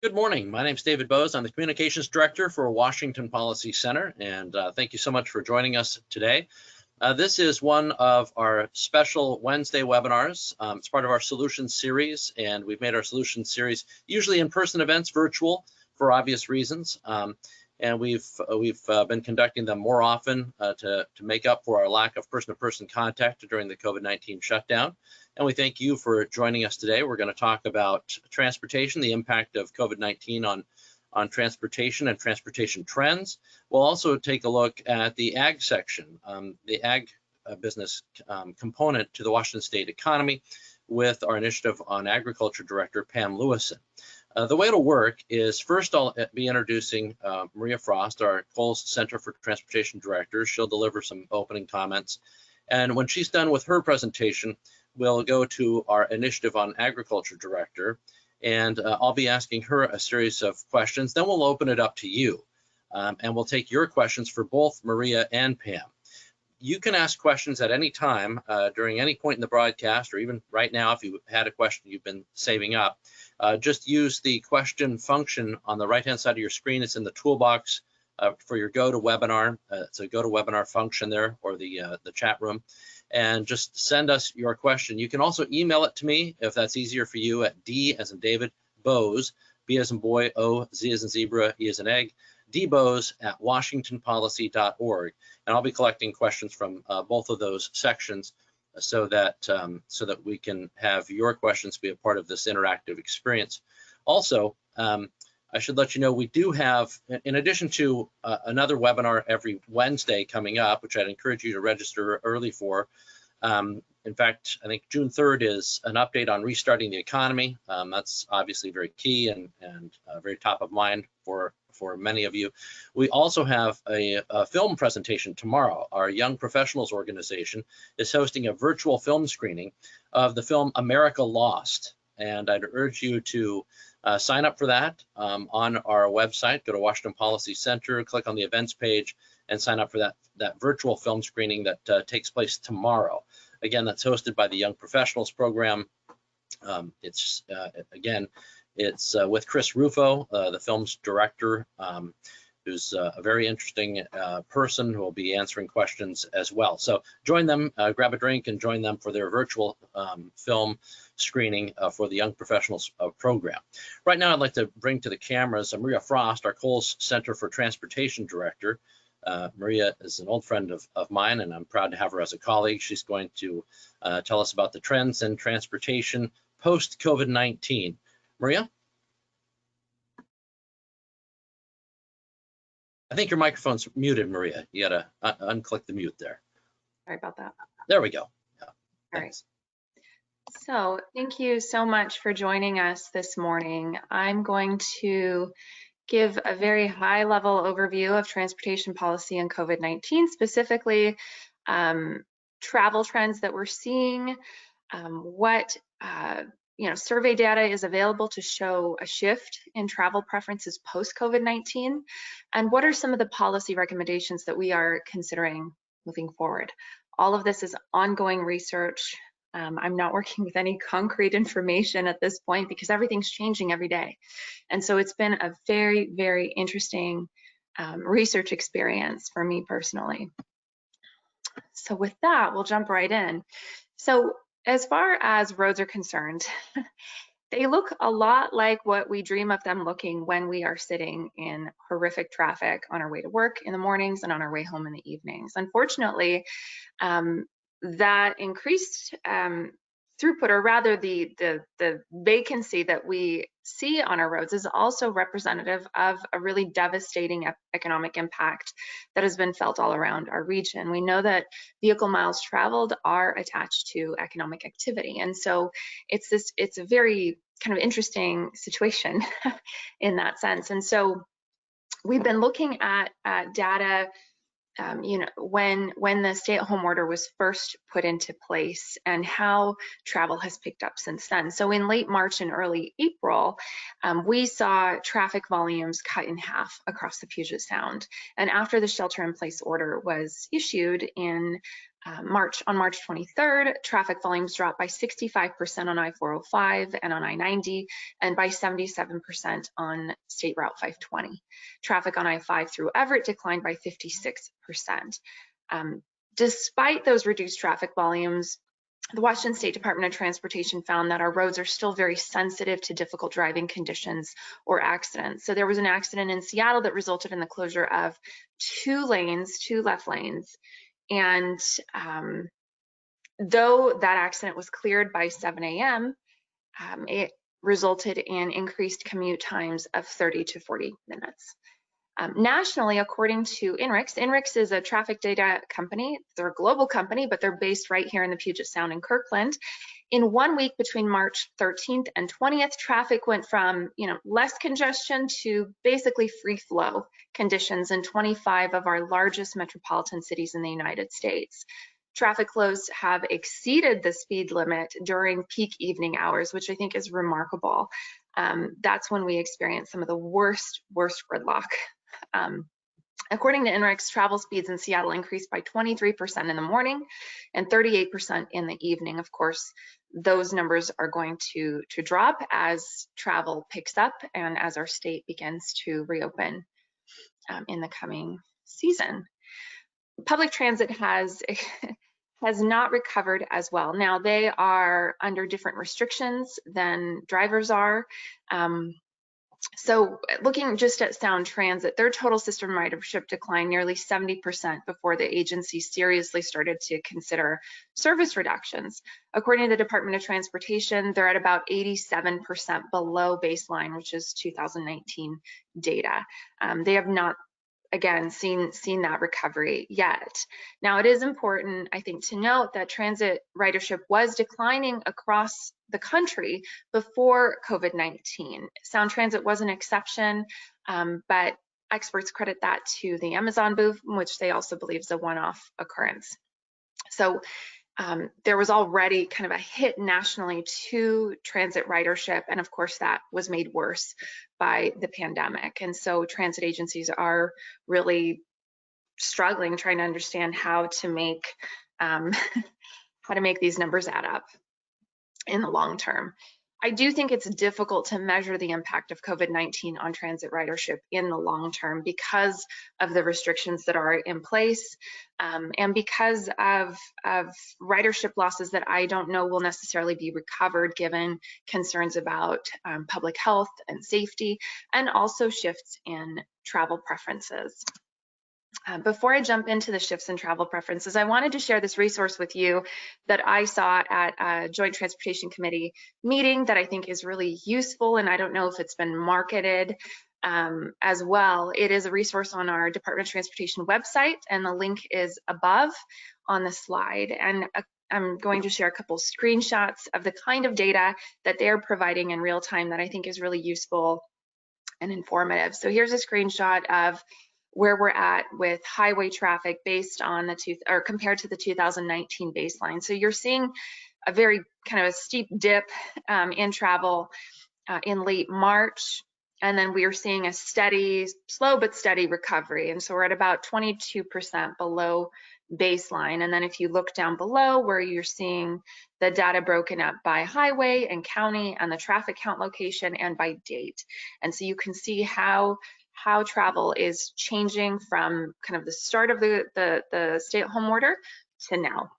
Good morning. My name is David Bose. I'm the Communications Director for Washington Policy Center, and thank you so much for joining us today. This is one of our special Wednesday webinars. It's part of our Solutions series, and we've made our Solutions series usually in-person events virtual for obvious reasons. And we've been conducting them more often to make up for our lack of person-to-person contact during the COVID-19 shutdown. And we thank you for joining us today. We're going to talk about transportation, the impact of COVID-19 on transportation and transportation trends. We'll also take a look at the ag section, the ag business component to the Washington State economy with our Initiative on Agriculture Director, Pam Lewison. The way it'll work is first I'll be introducing Mariya Frost, our Coles Center for Transportation Director. She'll deliver some opening comments. And when she's done with her presentation, we'll go to our Initiative on Agriculture Director, and I'll be asking her a series of questions. Then we'll open it up to you, and we'll take your questions for both Mariya and Pam. You can ask questions at any time during any point in the broadcast, or even right now if you had a question you've been saving up. Just use the question function on the right-hand side of your screen. It's in the toolbox for your GoToWebinar. It's a GoToWebinar function there, or the chat room. And just send us your question. You can also email it to me if that's easier for you at D as in David, Bose, B as in boy, O, Z as in zebra, E as in egg, dbose@washingtonpolicy.org. And I'll be collecting questions from both of those sections so that we can have your questions be a part of this interactive experience. Also, I should let you know we do have, in addition to another webinar every Wednesday coming up, which I'd encourage you to register early for. In fact, I think June 3rd is an update on restarting the economy. That's obviously very key and very top of mind for many of you. We also have a film presentation tomorrow. Our Young Professionals organization is hosting a virtual film screening of the film America Lost. And I'd urge you to sign up for that on our website. Go to Washington Policy Center, click on the events page, and sign up for that virtual film screening that takes place tomorrow. Again, that's hosted by the Young Professionals program. It's with Chris Rufo, the film's director, who's a very interesting person who will be answering questions as well. So join them, grab a drink and join them for their virtual film screening for the Young Professionals program. Right now, I'd like to bring to the cameras Mariya Frost, our Coles Center for Transportation Director. Mariya is an old friend of mine, and I'm proud to have her as a colleague. She's going to tell us about the trends in transportation post-COVID-19. Mariya? I think your microphone's muted, Mariya. You gotta unclick the mute there. Sorry about that. There we go. Yeah, all right. So thank you so much for joining us this morning. I'm going to give a very high-level overview of transportation policy and COVID-19, specifically travel trends that we're seeing, what survey data is available to show a shift in travel preferences post-COVID-19, and what are some of the policy recommendations that we are considering moving forward. All of this is ongoing research. I'm not working with any concrete information at this point because everything's changing every day. And so it's been a very, very interesting research experience for me personally. So with that, we'll jump right in. So as far as roads are concerned, they look a lot like what we dream of them looking when we are sitting in horrific traffic on our way to work in the mornings and on our way home in the evenings. Unfortunately, that increased throughput, or rather the vacancy that we see on our roads, is also representative of a really devastating economic impact that has been felt all around our region. We know that vehicle miles traveled are attached to economic activity, and so it's a very kind of interesting situation in that sense. And so we've been looking at data when the stay-at-home order was first put into place and how travel has picked up since then. So in late March and early April, we saw traffic volumes cut in half across the Puget Sound. And after the shelter-in-place order was issued in On March 23rd, traffic volumes dropped by 65% on I-405 and on I-90, and by 77% on State Route 520. Traffic on I-5 through Everett declined by 56%. Despite those reduced traffic volumes, the Washington State Department of Transportation found that our roads are still very sensitive to difficult driving conditions or accidents. So there was an accident in Seattle that resulted in the closure of 2 left lanes. And though that accident was cleared by 7 a.m., it resulted in increased commute times of 30 to 40 minutes. Nationally, according to INRIX is a traffic data company. They're a global company, but they're based right here in the Puget Sound in Kirkland. In 1 week between March 13th and 20th, traffic went from less congestion to basically free flow conditions in 25 of our largest metropolitan cities in the United States. Traffic flows have exceeded the speed limit during peak evening hours, which I think is remarkable. That's when we experience some of the worst gridlock. According to INRIX, travel speeds in Seattle increased by 23% in the morning and 38% in the evening. Of course, those numbers are going to drop as travel picks up and as our state begins to reopen in the coming season. Public transit has not recovered as well. Now, they are under different restrictions than drivers are. So looking just at Sound Transit, their total system ridership declined nearly 70% before the agency seriously started to consider service reductions. According to the Department of Transportation, they're at about 87% below baseline, which is 2019 data. They have not, again, seen that recovery yet. Now, it is important, I think, to note that transit ridership was declining across the country before COVID-19. Sound Transit was an exception, but experts credit that to the Amazon boom, which they also believe is a one-off occurrence. So there was already kind of a hit nationally to transit ridership, and of course that was made worse by the pandemic. And so transit agencies are really struggling, trying to understand how to make these numbers add up in the long term. I do think it's difficult to measure the impact of COVID-19 on transit ridership in the long term because of the restrictions that are in place and because of ridership losses that I don't know will necessarily be recovered given concerns about public health and safety and also shifts in travel preferences. Before I jump into the shifts in travel preferences, I wanted to share this resource with you that I saw at a Joint Transportation Committee meeting that I think is really useful, and I don't know if it's been marketed as well. It is a resource on our Department of Transportation website, and the link is above on the slide. And I'm going to share a couple screenshots of the kind of data that they're providing in real time that I think is really useful and informative. So here's a screenshot of where we're at with highway traffic based on compared to the 2019 baseline. So you're seeing a very kind of a steep dip in travel in late March, and then we are seeing a slow but steady recovery. And so we're at about 22% below baseline. And then if you look down below where you're seeing the data broken up by highway and county and the traffic count location and by date. And so you can see how travel is changing from kind of the start of the stay-at-home order to now.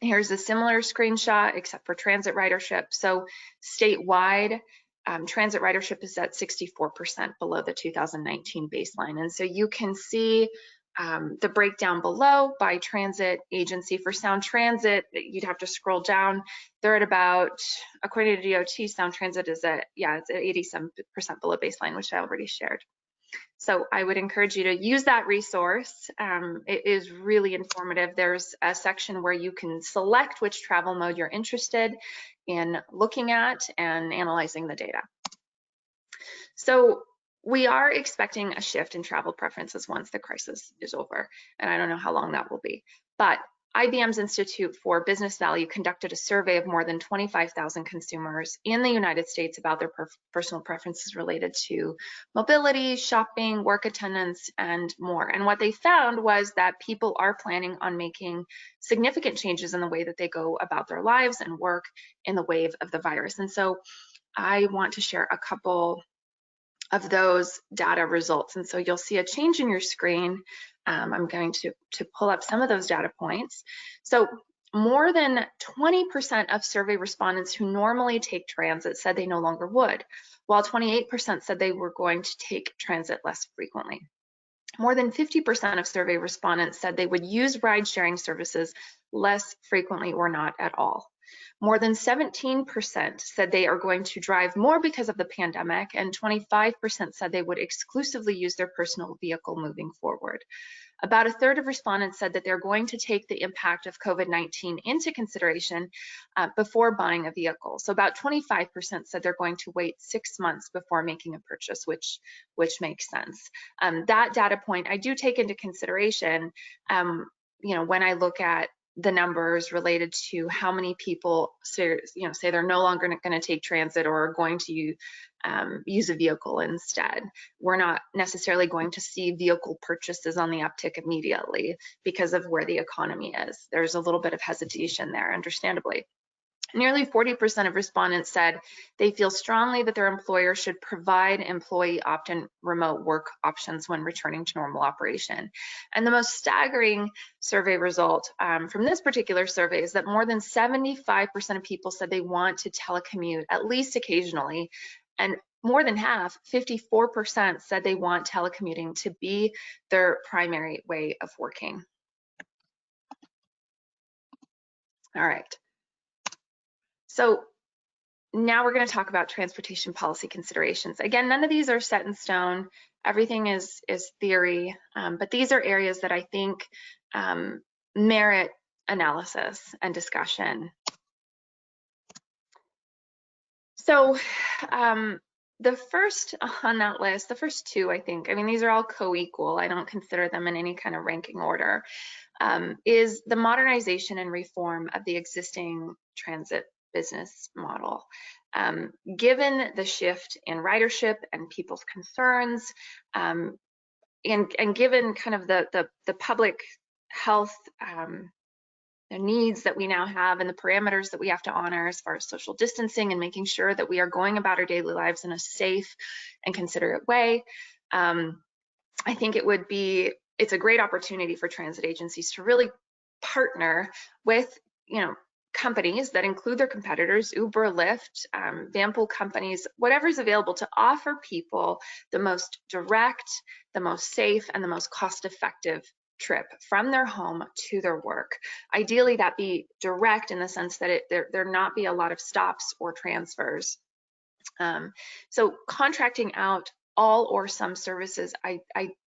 Here's a similar screenshot except for transit ridership. So statewide, transit ridership is at 64% below the 2019 baseline. And so you can see the breakdown below by transit agency. For Sound Transit, you'd have to scroll down. They're at about, according to DOT, Sound Transit is it's at 87% below baseline, which I already shared. So I would encourage you to use that resource. It is really informative. There's a section where you can select which travel mode you're interested in looking at and analyzing the data. So we are expecting a shift in travel preferences once the crisis is over, and I don't know how long that will be. But IBM's Institute for Business Value conducted a survey of more than 25,000 consumers in the United States about their personal preferences related to mobility, shopping, work attendance, and more. And what they found was that people are planning on making significant changes in the way that they go about their lives and work in the wave of the virus. And so I want to share a couple of those data results. And so you'll see a change in your screen. I'm going to pull up some of those data points. So more than 20% of survey respondents who normally take transit said they no longer would, while 28% said they were going to take transit less frequently. More than 50% of survey respondents said they would use ride-sharing services less frequently or not at all. More than 17% said they are going to drive more because of the pandemic, and 25% said they would exclusively use their personal vehicle moving forward. About a third of respondents said that they're going to take the impact of COVID-19 into consideration before buying a vehicle. So about 25% said they're going to wait 6 months before making a purchase, which makes sense. That data point I do take into consideration, when I look at the numbers related to how many people say they're no longer going to take transit or are going to use a vehicle instead. We're not necessarily going to see vehicle purchases on the uptick immediately because of where the economy is. There's a little bit of hesitation there, understandably. Nearly 40% of respondents said they feel strongly that their employer should provide employee opt-in remote work options when returning to normal operation. And the most staggering survey result from this particular survey is that more than 75% of people said they want to telecommute at least occasionally, and more than half, 54%, said they want telecommuting to be their primary way of working. All right. So now we're going to talk about transportation policy considerations. Again, none of these are set in stone. Everything is theory, but these are areas that I think merit analysis and discussion. So the first on that list, the first two, I think, these are all co-equal. I don't consider them in any kind of ranking order, is the modernization and reform of the existing transit business model. Given the shift in ridership and people's concerns, and given kind of the public health the needs that we now have and the parameters that we have to honor as far as social distancing and making sure that we are going about our daily lives in a safe and considerate way, I think it's a great opportunity for transit agencies to really partner with, companies that include their competitors, Uber, Lyft, van pool companies, whatever's available to offer people the most direct, the most safe, and the most cost-effective trip from their home to their work. Ideally, that be direct in the sense that there not be a lot of stops or transfers. So contracting out all or some services, I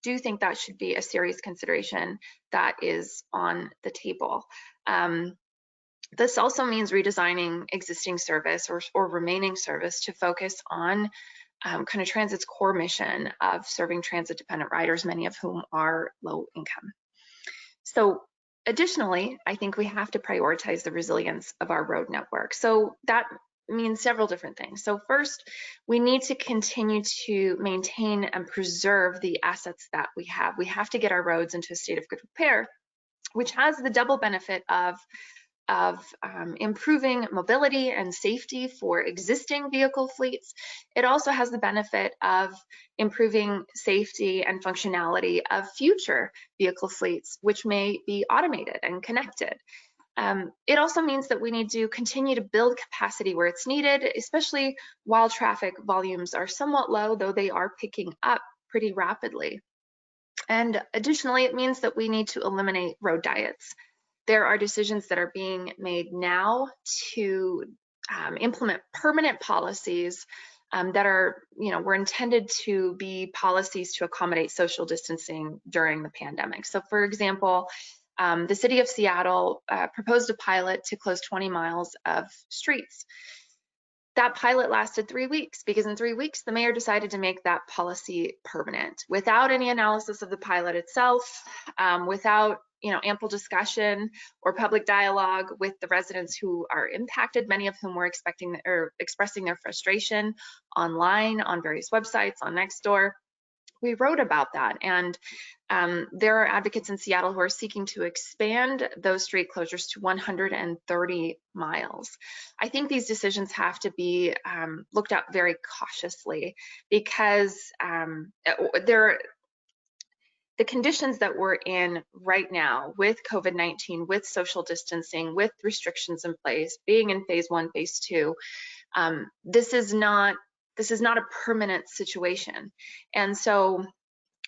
do think that should be a serious consideration that is on the table. This also means redesigning existing service or remaining service to focus on kind of transit's core mission of serving transit-dependent riders, many of whom are low income. So additionally, I think we have to prioritize the resilience of our road network. So that means several different things. So first, we need to continue to maintain and preserve the assets that we have. We have to get our roads into a state of good repair, which has the double benefit of improving mobility and safety for existing vehicle fleets. It also has the benefit of improving safety and functionality of future vehicle fleets, which may be automated and connected. It also means that we need to continue to build capacity where it's needed, especially while traffic volumes are somewhat low, though they are picking up pretty rapidly. And additionally, it means that we need to eliminate road diets. There are decisions that are being made now to implement permanent policies that were intended to be policies to accommodate social distancing during the pandemic. So for example, the city of Seattle proposed a pilot to close 20 miles of streets. that pilot lasted 3 weeks, because in 3 weeks, the mayor decided to make that policy permanent without any analysis of the pilot itself, without ample discussion or public dialogue with the residents who are impacted, many of whom were expressing their frustration online, on various websites, on Nextdoor. We wrote about that, and there are advocates in Seattle who are seeking to expand those street closures to 130 miles. I think these decisions have to be looked at very cautiously, because the conditions that we're in right now with COVID-19, with social distancing, with restrictions in place, being in phase 1, phase 2, this is not a permanent situation. And so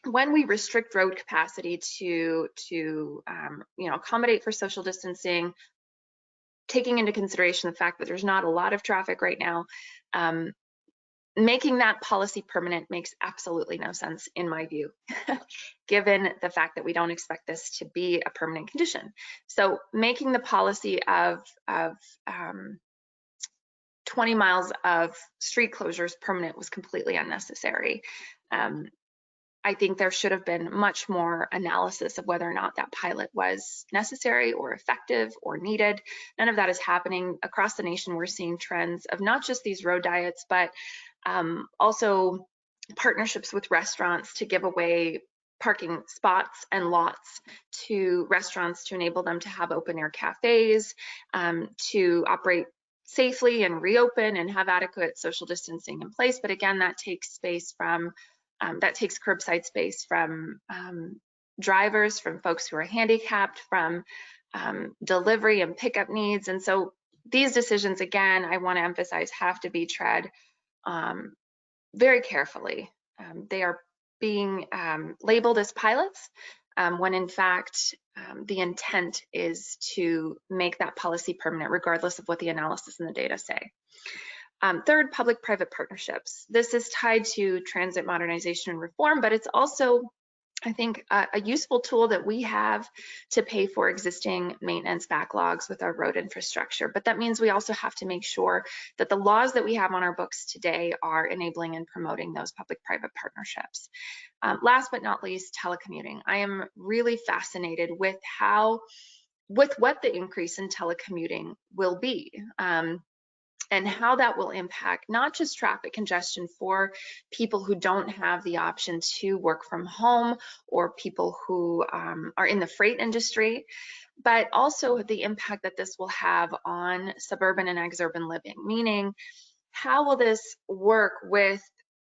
when we restrict road capacity to accommodate for social distancing, taking into consideration the fact that there's not a lot of traffic right now, making that policy permanent makes absolutely no sense in my view, given the fact that we don't expect this to be a permanent condition. So making the policy of 20 miles of street closures permanent was completely unnecessary. I think there should have been much more analysis of whether or not that pilot was necessary or effective or needed. None of that is happening. Across the nation, we're seeing trends of not just these road diets, but also partnerships with restaurants to give away parking spots and lots to restaurants to enable them to have open air cafes, to operate safely and reopen and have adequate social distancing in place. But again, that takes space from that takes curbside space from drivers, from folks who are handicapped, from delivery and pickup needs. And so these decisions, again, I want to emphasize, have to be tread very carefully. They are being labeled as pilots, when in fact the intent is to make that policy permanent, regardless of what the analysis and the data say. Third, public-private partnerships. This is tied to transit modernization and reform, but it's also, I think, a useful tool that we have to pay for existing maintenance backlogs with our road infrastructure. But that means we also have to make sure that the laws that we have on our books today are enabling and promoting those public-private partnerships. Last but not least, telecommuting. I am really fascinated with what the increase in telecommuting will be. And how that will impact not just traffic congestion for people who don't have the option to work from home, or people who are in the freight industry, but also the impact that this will have on suburban and exurban living. Meaning, how will this work with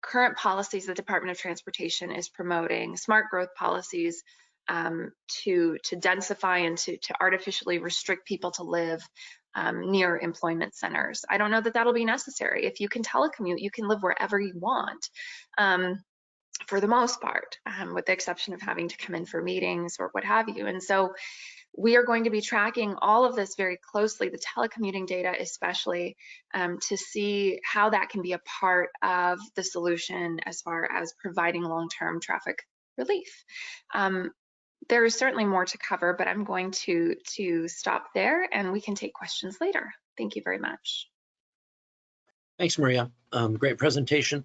current policies the Department of Transportation is promoting, smart growth policies to densify and to artificially restrict people to live near employment centers? I don't know that that'll be necessary. If you can telecommute, you can live wherever you want, for the most part, with the exception of having to come in for meetings or what have you. And so we are going to be tracking all of this very closely, the telecommuting data especially, to see how that can be a part of the solution as far as providing long-term traffic relief. There is certainly more to cover, but I'm going to stop there, and we can take questions later. Thank you very much. Thanks, Mariya. Great presentation.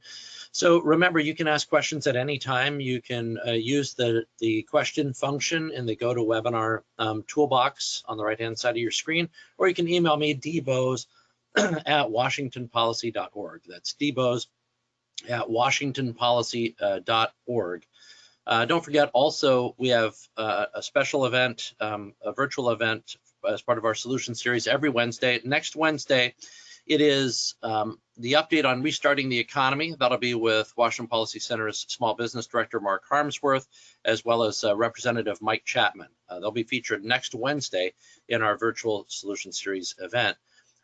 So remember, you can ask questions at any time. You can use the question function in the GoToWebinar toolbox on the right-hand side of your screen, or you can email me, dbose@washingtonpolicy.org. That's dbose@washingtonpolicy.org. Don't forget, also, we have a special event, a virtual event as part of our solution series every Wednesday. Next Wednesday, it is the update on restarting the economy. That'll be with Washington Policy Center's Small Business Director, Mark Harmsworth, as well as Representative Mike Chapman. They'll be featured next Wednesday in our virtual solution series event.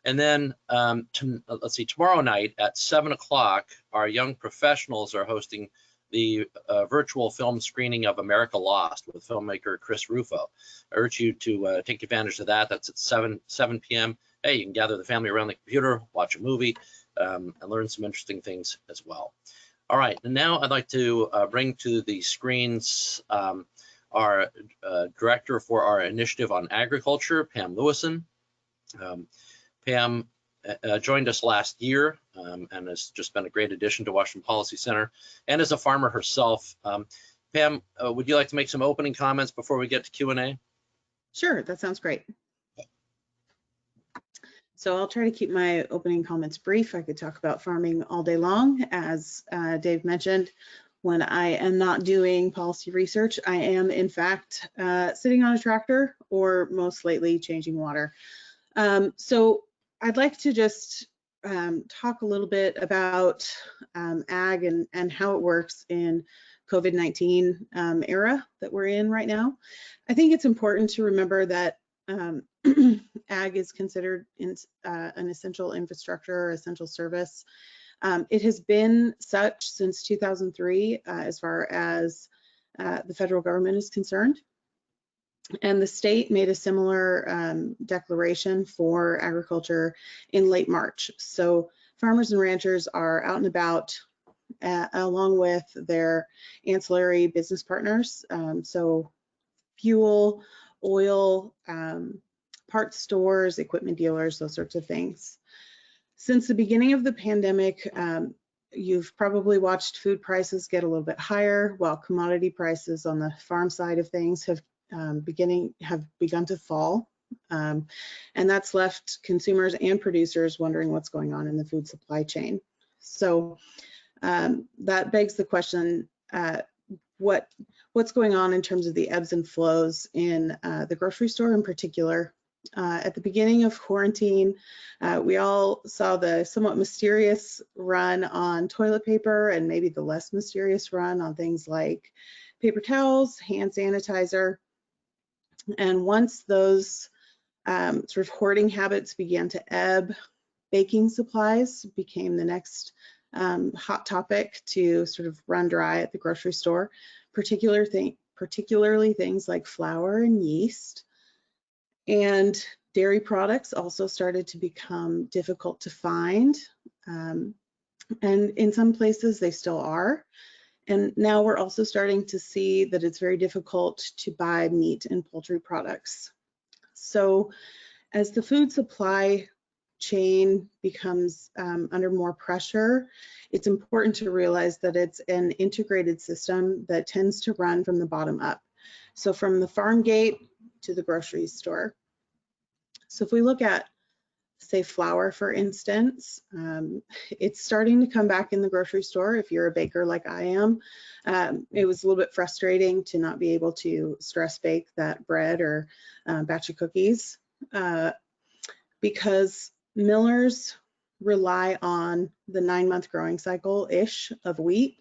And then, let's see, tomorrow night at 7 o'clock, our young professionals are hosting the virtual film screening of America Lost with filmmaker Chris Rufo. I urge you to take advantage of that. That's at 7 p.m. Hey, you can gather the family around the computer, watch a movie, and learn some interesting things as well. All right, and now I'd like to bring to the screens our director for our initiative on agriculture, Pam Lewison. Pam joined us last year and has just been a great addition to Washington Policy Center, and is a farmer herself. Pam, would you like to make some opening comments before we get to Q&A? Sure, that sounds great. So I'll try to keep my opening comments brief. I could talk about farming all day long. As Dave mentioned, when I am not doing policy research, I am in fact sitting on a tractor or most lately changing water. So I'd like to just talk a little bit about ag and how it works in COVID-19 era that we're in right now. I think it's important to remember that ag is considered an essential infrastructure or essential service. It has been such since 2003 as far as the federal government is concerned. And the state made a similar declaration for agriculture in late March. So farmers and ranchers are out and about along with their ancillary business partners. So fuel, oil, parts stores, equipment dealers, those sorts of things. Since the beginning of the pandemic, you've probably watched food prices get a little bit higher, while commodity prices on the farm side of things have begun to fall. And that's left consumers and producers wondering what's going on in the food supply chain. So that begs the question, what's going on in terms of the ebbs and flows in the grocery store in particular. At the beginning of quarantine, we all saw the somewhat mysterious run on toilet paper and maybe the less mysterious run on things like paper towels, hand sanitizer. And once those sort of hoarding habits began to ebb, baking supplies became the next hot topic to sort of run dry at the grocery store, particularly things like flour and yeast. And dairy products also started to become difficult to find. And in some places they still are. And now we're also starting to see that it's very difficult to buy meat and poultry products. So as the food supply chain becomes under more pressure, it's important to realize that it's an integrated system that tends to run from the bottom up. So from the farm gate to the grocery store. So if we look at, say, flour, for instance, it's starting to come back in the grocery store if you're a baker like I am. It was a little bit frustrating to not be able to stress bake that bread or batch of cookies because millers rely on the 9-month growing cycle-ish of wheat,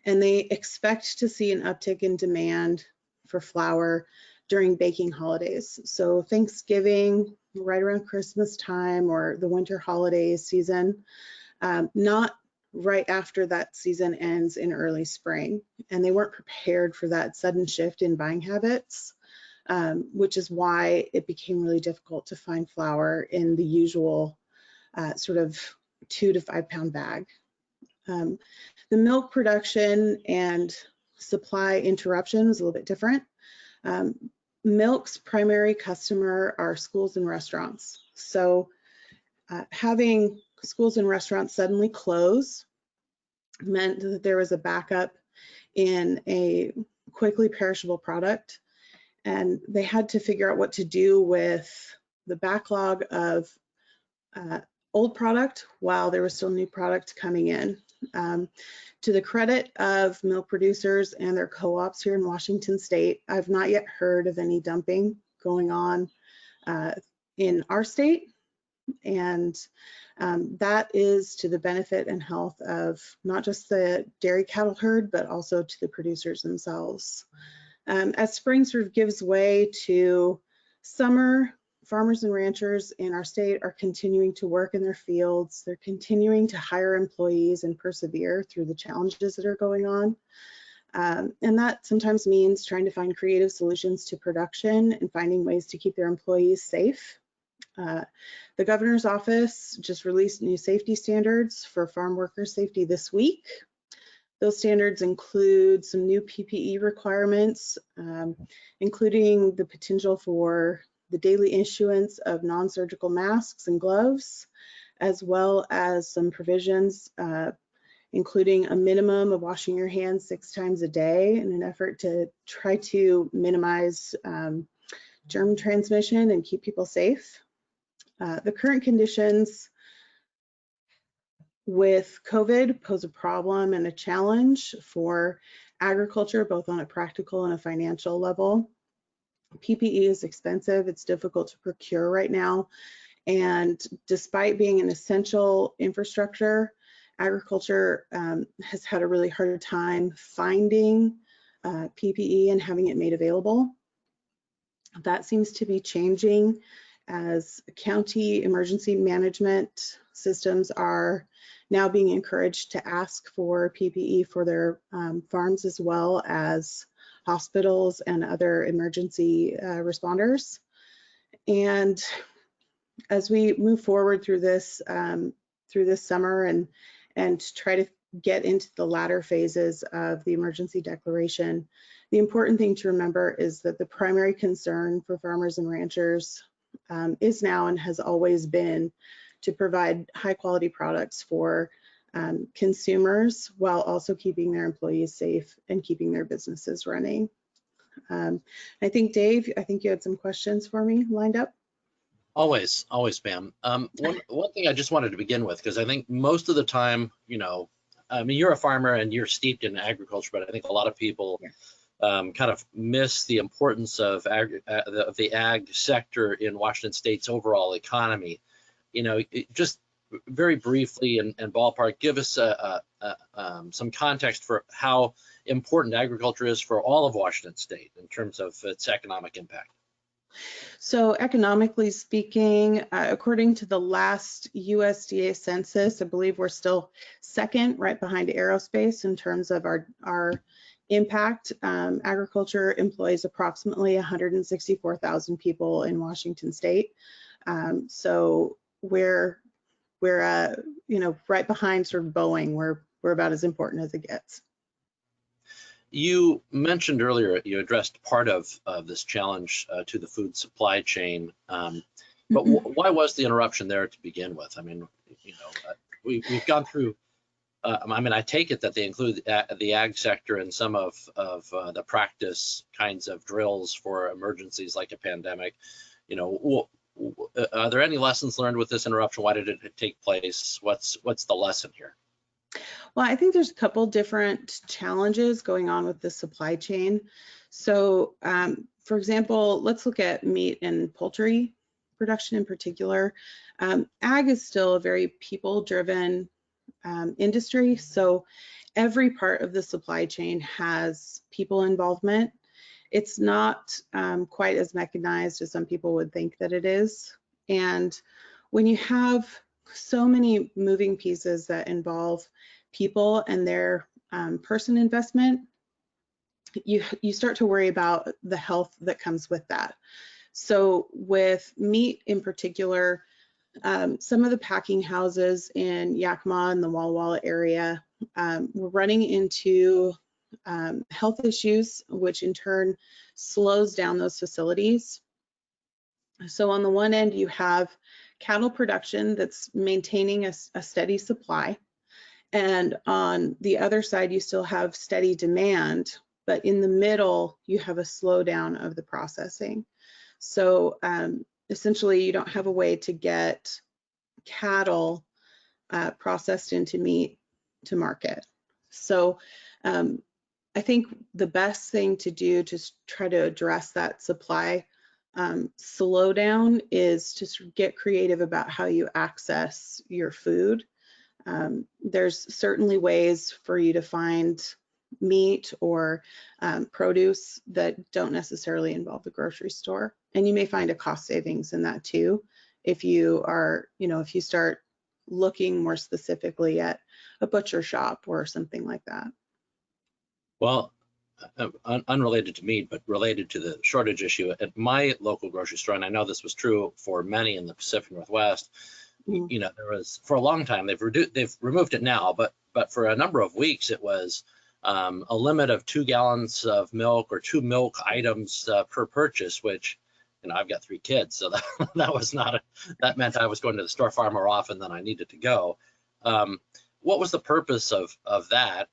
and they expect to see an uptick in demand for flour during baking holidays. So Thanksgiving, right around Christmas time, or the winter holidays season, not right after that season ends in early spring. And they weren't prepared for that sudden shift in buying habits, which is why it became really difficult to find flour in the usual sort of 2 to 5 pound bag. The milk production and supply interruption was a little bit different. Milk's primary customer are schools and restaurants. So having schools and restaurants suddenly close meant that there was a backup in a quickly perishable product, and they had to figure out what to do with the backlog of old product while there was still new product coming in. To the credit of milk producers and their co-ops here in Washington State, I've not yet heard of any dumping going on in our state. And that is to the benefit and health of not just the dairy cattle herd, but also to the producers themselves. As spring sort of gives way to summer, farmers and ranchers in our state are continuing to work in their fields. They're continuing to hire employees and persevere through the challenges that are going on. And that sometimes means trying to find creative solutions to production and finding ways to keep their employees safe. The governor's office just released new safety standards for farm worker safety this week. Those standards include some new PPE requirements, including the potential for the daily issuance of non-surgical masks and gloves, as well as some provisions, including a minimum of washing your hands 6 times a day in an effort to try to minimize germ transmission and keep people safe. The current conditions with COVID pose a problem and a challenge for agriculture, both on a practical and a financial level. PPE is expensive, it's difficult to procure right now, and despite being an essential infrastructure, agriculture has had a really hard time finding PPE and having it made available. That seems to be changing as county emergency management systems are now being encouraged to ask for PPE for their farms, as well as hospitals and other emergency responders. And as we move forward through this summer and try to get into the latter phases of the emergency declaration, the important thing to remember is that the primary concern for farmers and ranchers is now and has always been to provide high quality products for consumers while also keeping their employees safe and keeping their businesses running. I think, Dave, I think you had some questions for me lined up. Always, Pam. One thing I just wanted to begin with, because I think most of the time, you know, I mean, you're a farmer and you're steeped in agriculture, but I think a lot of people kind of miss the importance of the ag sector in Washington State's overall economy. You know, just very briefly and ballpark, give us some context for how important agriculture is for all of Washington State in terms of its economic impact. So economically speaking, according to the last USDA census, I believe we're still second, right behind aerospace in terms of our impact. Agriculture employs approximately 164,000 people in Washington State. So we're you know, right behind sort of Boeing. We're about as important as it gets. You mentioned earlier, you addressed part of this challenge to the food supply chain, but why was the interruption there to begin with? I mean, you know, we've gone through, I mean, I take it that they include the ag sector in some of the practice kinds of drills for emergencies like a pandemic. You know, are there any lessons learned with this interruption? Why did it take place? What's the lesson here? Well, I think there's a couple different challenges going on with the supply chain. So, for example, let's look at meat and poultry production in particular. Ag is still a very people-driven industry, so every part of the supply chain has people involvement. It's not quite as mechanized as some people would think that it is. And when you have so many moving pieces that involve people and their person investment, you start to worry about the health that comes with that. So with meat in particular, some of the packing houses in Yakima and the Walla Walla area were running into health issues, which in turn slows down those facilities. So on the one end, you have cattle production that's maintaining a steady supply. And on the other side, you still have steady demand, but in the middle, you have a slowdown of the processing. So essentially, you don't have a way to get cattle processed into meat to market. So I think the best thing to do to try to address that supply slowdown is to get creative about how you access your food. There's certainly ways for you to find meat or produce that don't necessarily involve the grocery store. And you may find a cost savings in that too, if you are, you know, if you start looking more specifically at a butcher shop or something like that. Well, unrelated to meat, but related to the shortage issue at my local grocery store, and I know this was true for many in the Pacific Northwest. You know, there was, for a long time, they've removed it now, but for a number of weeks it was a limit of 2 gallons of milk or 2 milk items per purchase, which I've got 3 kids, so that was not that meant I was going to the store far more often than I needed to go. What was the purpose of that?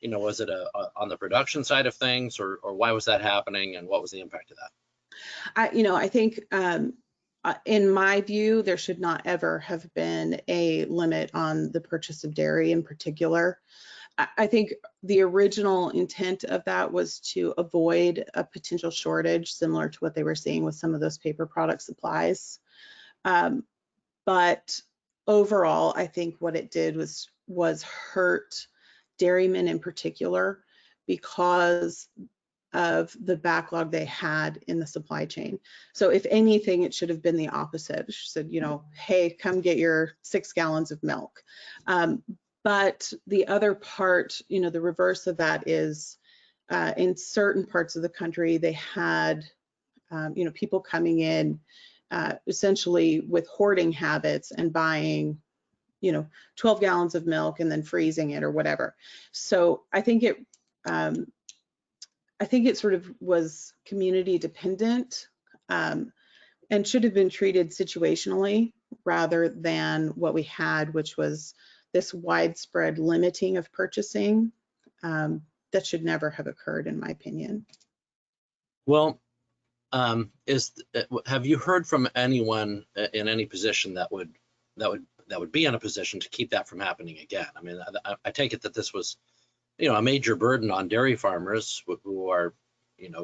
Was it on the production side of things, or why was that happening, and what was the impact of that? I think in my view, there should not ever have been a limit on the purchase of dairy in particular. I think the original intent of that was to avoid a potential shortage similar to what they were seeing with some of those paper product supplies. But overall, I think what it did was hurt dairymen in particular because of the backlog they had in the supply chain. So if anything, it should have been the opposite. It said, hey, come get your 6 gallons of milk. But the other part, the reverse of that is in certain parts of the country, they had, people coming in essentially with hoarding habits and buying, 12 gallons of milk and then freezing it or whatever. So I think it sort of was community dependent and should have been treated situationally rather than what we had, which was this widespread limiting of purchasing that should never have occurred, in my opinion. Well, have you heard from anyone in any position that would be in a position to keep that from happening again? I mean, I take it that this was, a major burden on dairy farmers who are,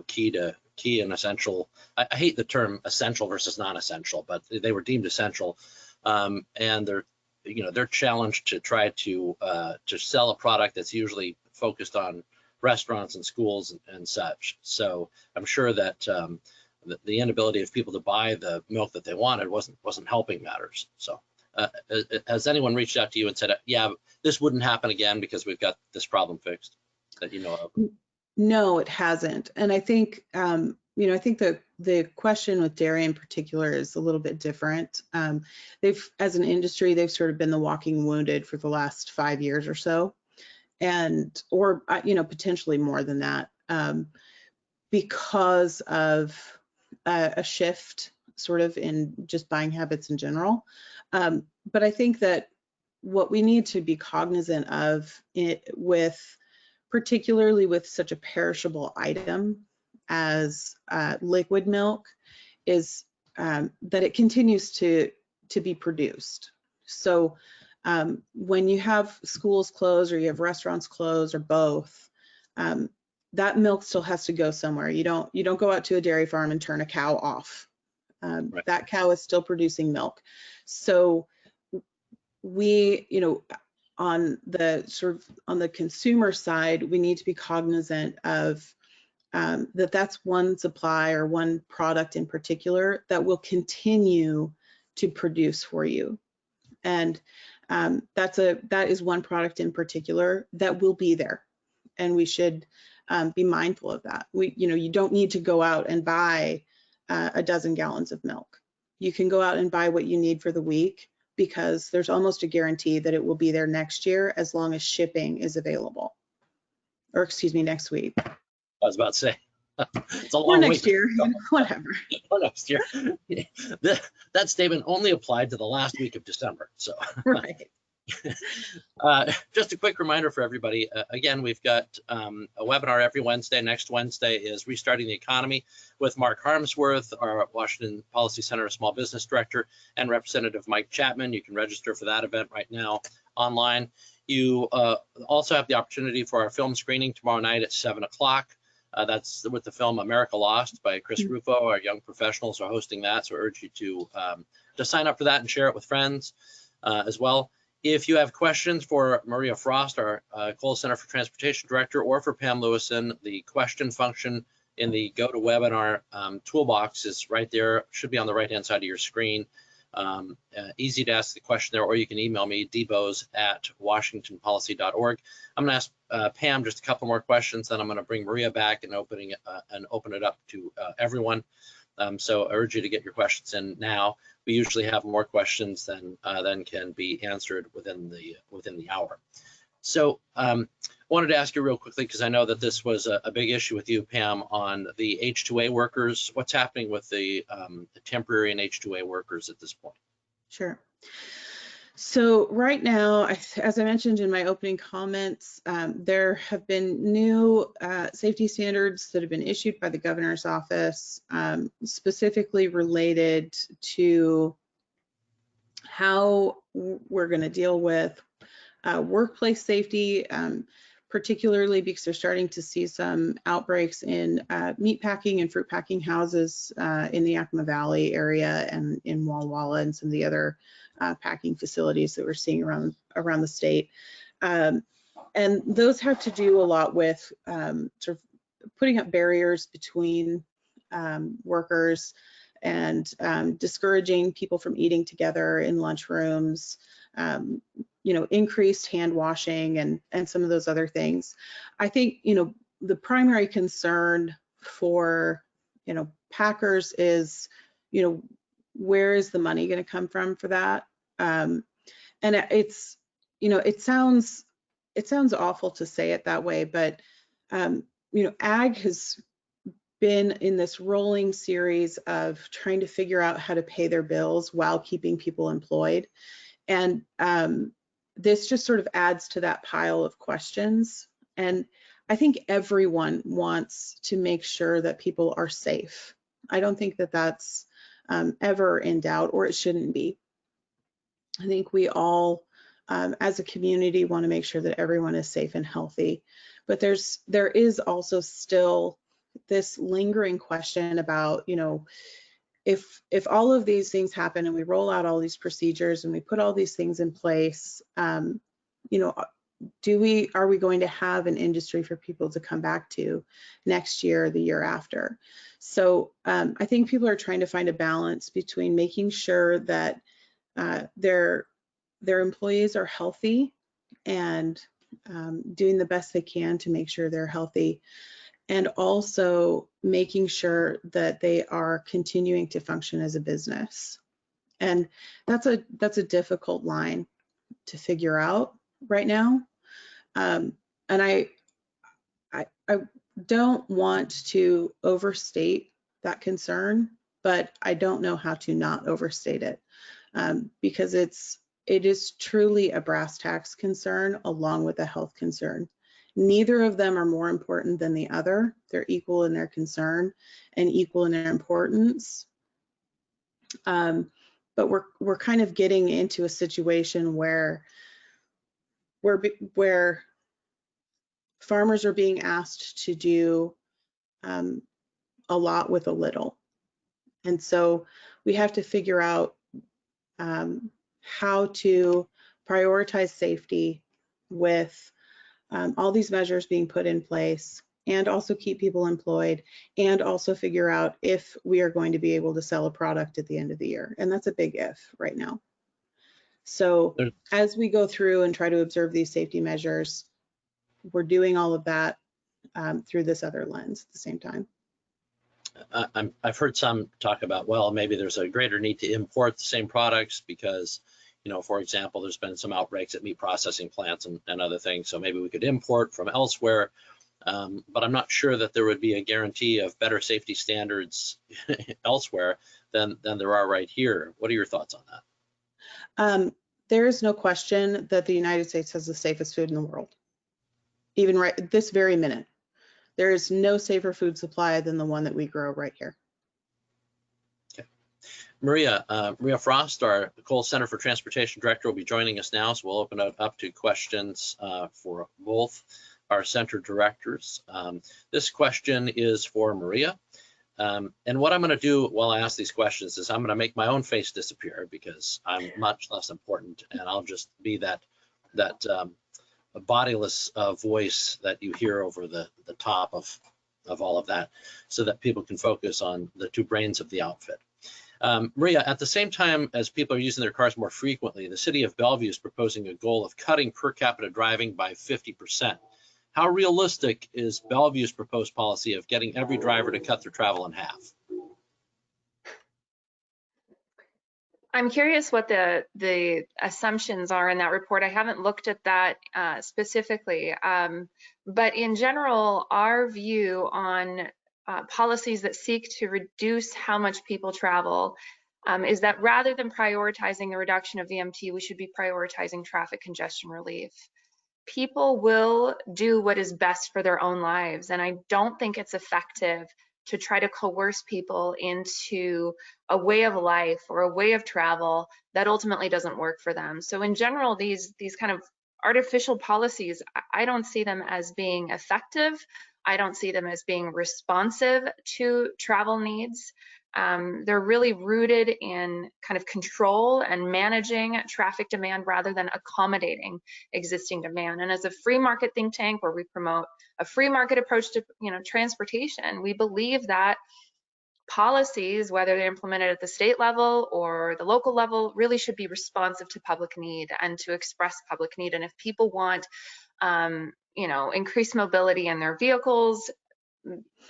key and essential. I hate the term essential versus non-essential, but they were deemed essential, and they're challenged to try to sell a product that's usually focused on restaurants and schools and such. So I'm sure that the inability of people to buy the milk that they wanted wasn't helping matters. So has anyone reached out to you and said, yeah, this wouldn't happen again because we've got this problem fixed that you know of? No, it hasn't. And I think, I think the question with dairy in particular is a little bit different. As an industry, they've sort of been the walking wounded for the last 5 years or so, or potentially more than that, because of a shift sort of in just buying habits in general. But I think that what we need to be cognizant of particularly with such a perishable item as liquid milk is that it continues to be produced. So when you have schools closed or you have restaurants closed or both, that milk still has to go somewhere. You don't go out to a dairy farm and turn a cow off. Right. That cow is still producing milk. So we, on the consumer side, we need to be cognizant of that's one supply or one product in particular that will continue to produce for you. And that is one product in particular that will be there. And we should be mindful of that. You don't need to go out and buy a dozen gallons of milk. You can go out and buy what you need for the week, because there's almost a guarantee that it will be there next year as long as shipping is available. Or excuse me, next week. I was about to say, it's a long next year, whatever. Or next year. That statement only applied to the last week of December. So right. Just a quick reminder for everybody. Again, we've got a webinar every Wednesday. Next Wednesday is Restarting the Economy with Mark Harmsworth, our Washington Policy Center Small Business Director, and Representative Mike Chapman. You can register for that event right now online. You also have the opportunity for our film screening tomorrow night at 7 o'clock. That's with the film America Lost by Chris Rufo. Our young professionals are hosting that, so I urge you to sign up for that and share it with friends as well. If you have questions for Mariya Frost, our Cole Center for Transportation Director, or for Pam Lewison, the question function in the GoToWebinar toolbox is right there, should be on the right-hand side of your screen. Easy to ask the question there, or you can email me, dbose@washingtonpolicy.org. I'm going to ask Pam just a couple more questions, then I'm going to bring Mariya back and open it up to everyone. So I urge you to get your questions in now. We usually have more questions than can be answered within the hour. So I wanted to ask you real quickly, because I know that this was a big issue with you, Pam, on the H-2A workers. What's happening with the temporary and H-2A workers at this point? Sure. So right now, as I mentioned in my opening comments, there have been new safety standards that have been issued by the governor's office, specifically related to how we're going to deal with workplace safety, particularly because they're starting to see some outbreaks in meat packing and fruit packing houses in the Yakima Valley area and in Walla Walla and some of the other packing facilities that we're seeing around the state. And those have to do a lot with sort of putting up barriers between workers and discouraging people from eating together in lunchrooms, you know, increased hand washing and some of those other things. I think, you know, the primary concern for, you know, packers is, you know, where is the money going to come from for that? And it's, you know, it sounds awful to say it that way, but, you know, ag has been in this rolling series of trying to figure out how to pay their bills while keeping people employed. And this just sort of adds to that pile of questions. And I think everyone wants to make sure that people are safe. I don't think that that's ever in doubt, or it shouldn't be. I think we all, as a community, want to make sure that everyone is safe and healthy. But there is also still this lingering question about, you know, if all of these things happen and we roll out all these procedures and we put all these things in place, you know, are we going to have an industry for people to come back to next year or the year after? So I think people are trying to find a balance between making sure that their employees are healthy and doing the best they can to make sure they're healthy, and also making sure that they are continuing to function as a business. And that's a difficult line to figure out right now. And I don't want to overstate that concern, but I don't know how to not overstate it, because it is truly a brass tacks concern along with a health concern. Neither of them are more important than the other. They're equal in their concern and equal in their importance. But we're kind of getting into a situation where farmers are being asked to do a lot with a little. And so we have to figure out how to prioritize safety with all these measures being put in place, and also keep people employed, and also figure out if we are going to be able to sell a product at the end of the year. And that's a big if right now. So as we go through and try to observe these safety measures, we're doing all of that through this other lens at the same time. I've heard some talk about, well, maybe there's a greater need to import the same products because, you know, for example, there's been some outbreaks at meat processing plants and other things. So maybe we could import from elsewhere. But I'm not sure that there would be a guarantee of better safety standards elsewhere than there are right here. What are your thoughts on that? There is no question that the United States has the safest food in the world. Even right this very minute, there is no safer food supply than the one that we grow right here. Okay. Mariya Frost, our Cole Center for Transportation Director, will be joining us now. So we'll open it up to questions for both our center directors. This question is for Mariya. And what I'm going to do while I ask these questions is I'm going to make my own face disappear because I'm much less important, and I'll just be that bodiless voice that you hear over the top of all of that, so that people can focus on the two brains of the outfit. Mariya, at the same time as people are using their cars more frequently, the city of Bellevue is proposing a goal of cutting per capita driving by 50%. How realistic is Bellevue's proposed policy of getting every driver to cut their travel in half? I'm curious what the assumptions are in that report. I haven't looked at that specifically, but in general, our view on policies that seek to reduce how much people travel is that rather than prioritizing the reduction of VMT, we should be prioritizing traffic congestion relief. People will do what is best for their own lives, and I don't think it's effective to try to coerce people into a way of life or a way of travel that ultimately doesn't work for them. So in general, these kind of artificial policies, I don't see them as being effective. I don't see them as being responsive to travel needs. They're really rooted in kind of control and managing traffic demand rather than accommodating existing demand. And as a free market think tank where we promote a free market approach to transportation, we believe that policies, whether they're implemented at the state level or the local level, really should be responsive to public need and to express public need. And if people want increased mobility in their vehicles,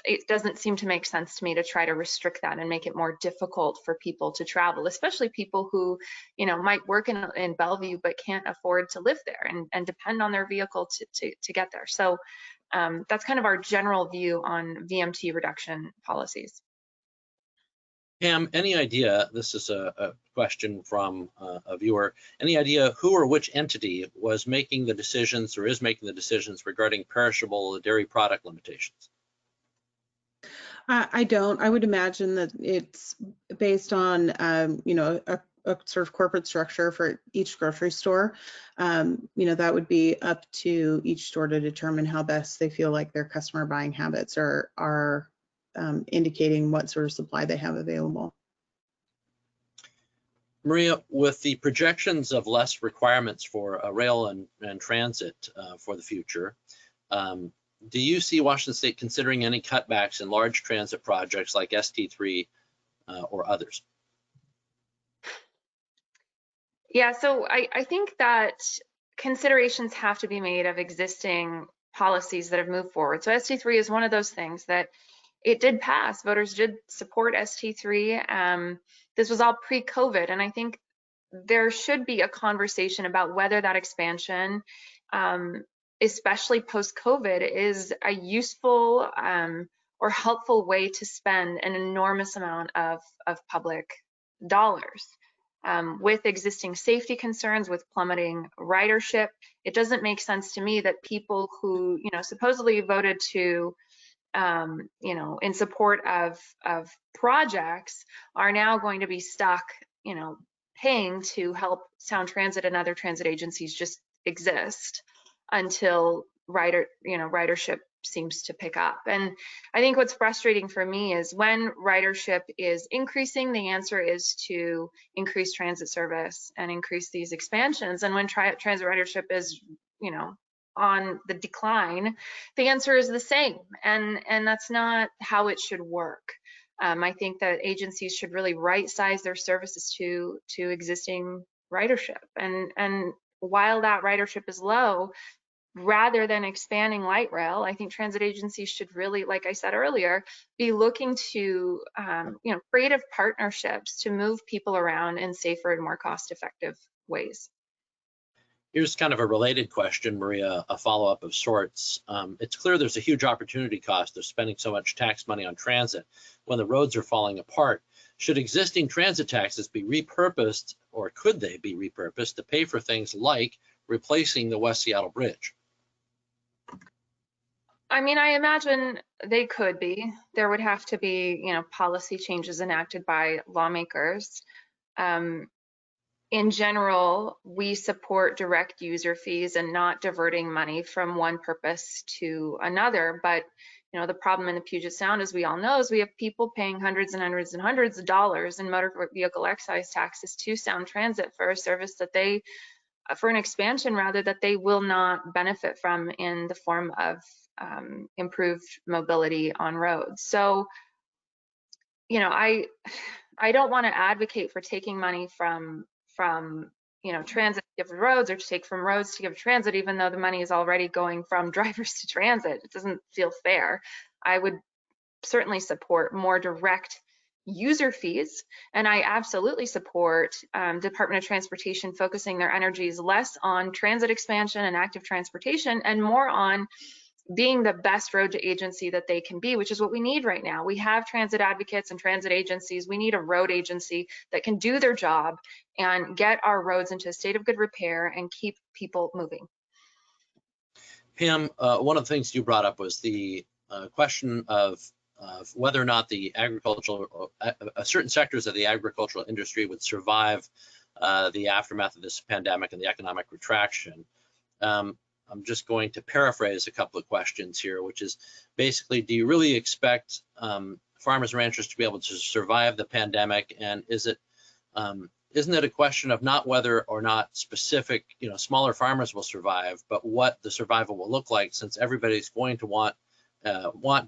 it doesn't seem to make sense to me to try to restrict that and make it more difficult for people to travel, especially people who, might work in Bellevue but can't afford to live there and depend on their vehicle to get there. So that's kind of our general view on VMT reduction policies. Pam, any idea, this is a question from a viewer, any idea who or which entity was making the decisions or is making the decisions regarding perishable dairy product limitations? I don't. I would imagine that it's based on, a sort of corporate structure for each grocery store. That would be up to each store to determine how best they feel like their customer buying habits are indicating what sort of supply they have available. Mariya, with the projections of less requirements for rail and transit for the future, do you see Washington State considering any cutbacks in large transit projects like ST3 or others? Yeah, so I think that considerations have to be made of existing policies that have moved forward. So ST3 is one of those things that it did pass. Voters did support ST3. This was all pre-COVID, and I think there should be a conversation about whether that expansion, especially post-COVID, is a useful or helpful way to spend an enormous amount of public dollars. With existing safety concerns, with plummeting ridership, it doesn't make sense to me that people who, supposedly voted to, in support of projects are now going to be stuck, paying to help Sound Transit and other transit agencies just exist until ridership seems to pick up. And I think what's frustrating for me is when ridership is increasing, the answer is to increase transit service and increase these expansions. And when transit ridership is, on the decline, the answer is the same. And that's not how it should work. I think that agencies should really right-size their services to existing ridership. And while that ridership is low, rather than expanding light rail, I think transit agencies should really, like I said earlier, be looking to creative partnerships to move people around in safer and more cost-effective ways. Here's kind of a related question, Mariya, a follow-up of sorts. It's clear there's a huge opportunity cost of spending so much tax money on transit when the roads are falling apart. Should existing transit taxes be repurposed, or could they be repurposed to pay for things like replacing the West Seattle Bridge? I mean, I imagine they could be. There would have to be, policy changes enacted by lawmakers. In general, we support direct user fees and not diverting money from one purpose to another. But, the problem in the Puget Sound, as we all know, is we have people paying hundreds and hundreds and hundreds of dollars in motor vehicle excise taxes to Sound Transit for a service that for an expansion rather, that they will not benefit from in the form of improved mobility on roads. So, I don't want to advocate for taking money from transit to give to roads, or to take from roads to give to transit, even though the money is already going from drivers to transit. It doesn't feel fair. I would certainly support more direct user fees, and I absolutely support Department of Transportation focusing their energies less on transit expansion and active transportation and more on being the best road to agency that they can be, which is what we need right now. We have transit advocates and transit agencies. We need a road agency that can do their job and get our roads into a state of good repair and keep people moving. Pam, one of the things you brought up was the question of whether or not the agricultural, certain sectors of the agricultural industry would survive the aftermath of this pandemic and the economic retraction. I'm just going to paraphrase a couple of questions here, which is basically, do you really expect farmers and ranchers to be able to survive the pandemic? And isn't it a question of not whether or not specific, smaller farmers will survive, but what the survival will look like, since everybody's going to want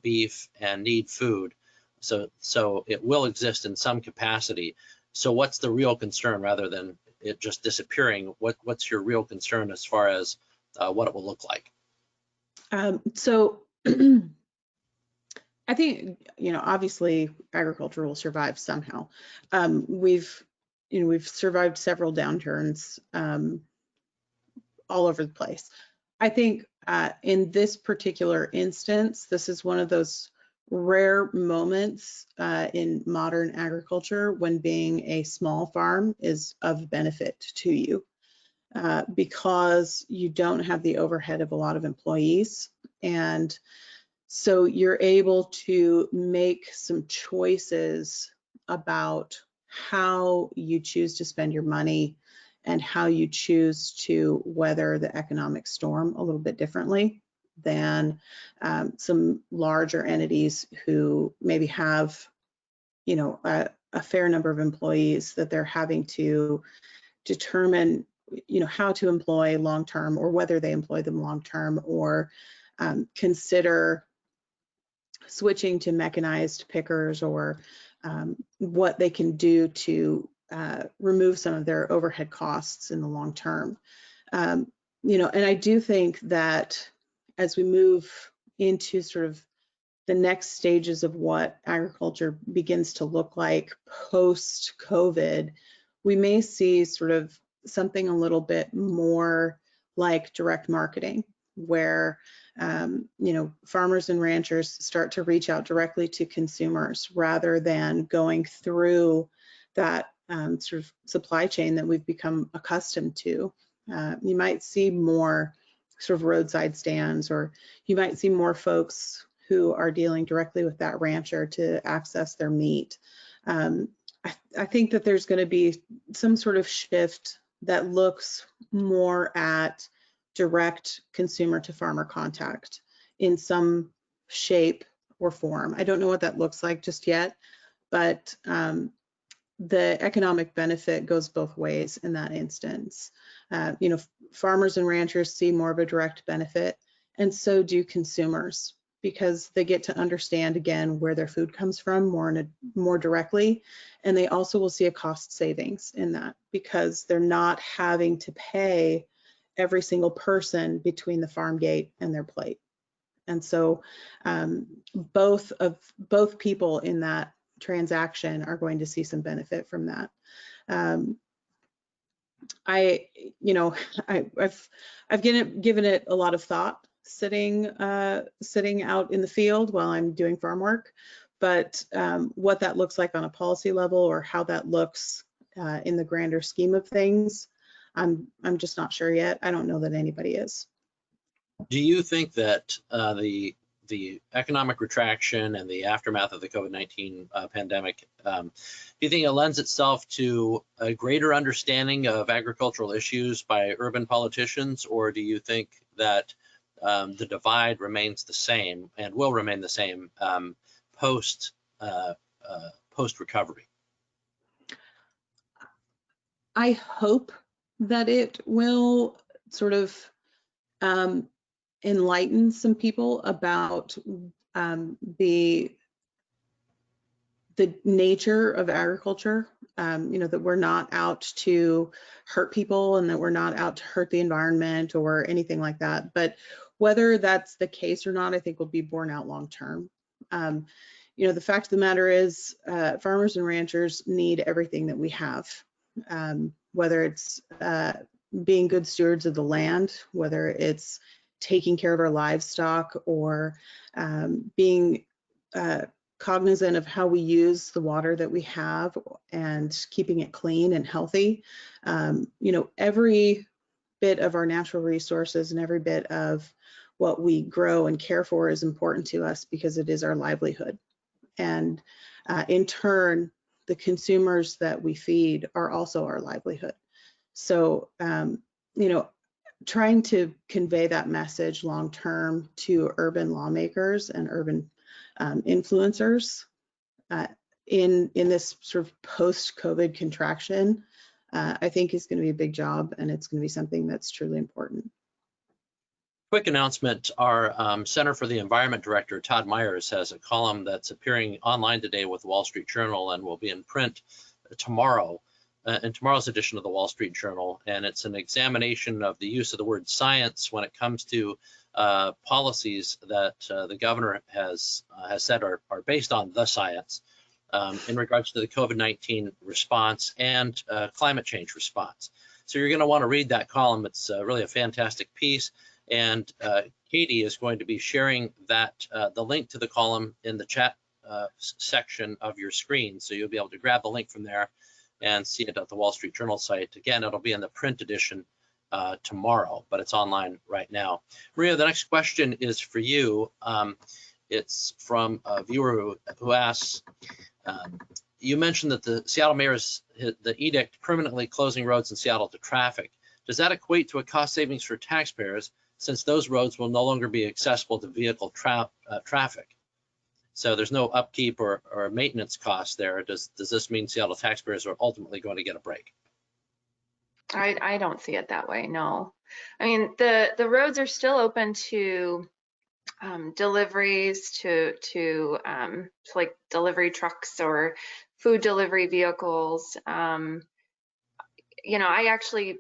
beef and need food, so it will exist in some capacity. So what's the real concern, rather than it just disappearing? What's your real concern as far as what it will look like? So I think, obviously agriculture will survive somehow. We've survived several downturns all over the place. I think in this particular instance, this is one of those rare moments in modern agriculture when being a small farm is of benefit to you, because you don't have the overhead of a lot of employees. And so you're able to make some choices about how you choose to spend your money and how you choose to weather the economic storm a little bit differently than some larger entities who maybe have, a fair number of employees that they're having to determine, how to employ long-term, or whether they employ them long-term, or consider switching to mechanized pickers, or what they can do to remove some of their overhead costs in the long term. And I do think that as we move into sort of the next stages of what agriculture begins to look like post-COVID, we may see sort of something a little bit more like direct marketing, where farmers and ranchers start to reach out directly to consumers rather than going through that sort of supply chain that we've become accustomed to. You might see more sort of roadside stands, or you might see more folks who are dealing directly with that rancher to access their meat. I think that there's going to be some sort of shift that looks more at direct consumer to farmer contact in some shape or form. I don't know what that looks like just yet, but the economic benefit goes both ways in that instance. Farmers and ranchers see more of a direct benefit, and so do consumers, because they get to understand again where their food comes from more directly, and they also will see a cost savings in that, because they're not having to pay every single person between the farm gate and their plate. And so both people in that transaction are going to see some benefit from that. I've given it a lot of thought sitting out in the field while I'm doing farm work, but what that looks like on a policy level, or how that looks in the grander scheme of things, I'm just not sure yet. I don't know that anybody is. Do you think that the economic retraction and the aftermath of the COVID-19 pandemic, do you think it lends itself to a greater understanding of agricultural issues by urban politicians, or do you think that the divide remains the same and will remain the same post recovery? I hope that it will sort of enlighten some people about the nature of agriculture, that we're not out to hurt people, and that we're not out to hurt the environment or anything like that. But whether that's the case or not, I think will be borne out long term. the fact of the matter is farmers and ranchers need everything that we have, whether it's being good stewards of the land, whether it's taking care of our livestock, or being cognizant of how we use the water that we have and keeping it clean and healthy. Every bit of our natural resources and every bit of what we grow and care for is important to us because it is our livelihood. And in turn, the consumers that we feed are also our livelihood. So, trying to convey that message long-term to urban lawmakers and urban influencers in this sort of post-COVID contraction, I think is going to be a big job, and it's going to be something that's truly important. Quick announcement, our Center for the Environment Director, Todd Myers, has a column that's appearing online today with the Wall Street Journal and will be in print tomorrow, in tomorrow's edition of the Wall Street Journal. And it's an examination of the use of the word science when it comes to policies that the governor has said are based on the science in regards to the COVID-19 response and climate change response. So you're going to want to read that column. It's really a fantastic piece. And Katie is going to be sharing that the link to the column in the chat section of your screen. So you'll be able to grab the link from there and see it at the Wall Street Journal site. Again, it'll be in the print edition tomorrow, but it's online right now. Mariya, the next question is for you. It's from a viewer who asks, you mentioned that the Seattle mayor's the edict permanently closing roads in Seattle to traffic. Does that equate to a cost savings for taxpayers, since those roads will no longer be accessible to vehicle traffic? So there's no upkeep or maintenance costs there. Does this mean Seattle taxpayers are ultimately going to get a break? I don't see it that way, no. I mean, the roads are still open to deliveries, to like delivery trucks or food delivery vehicles. I actually,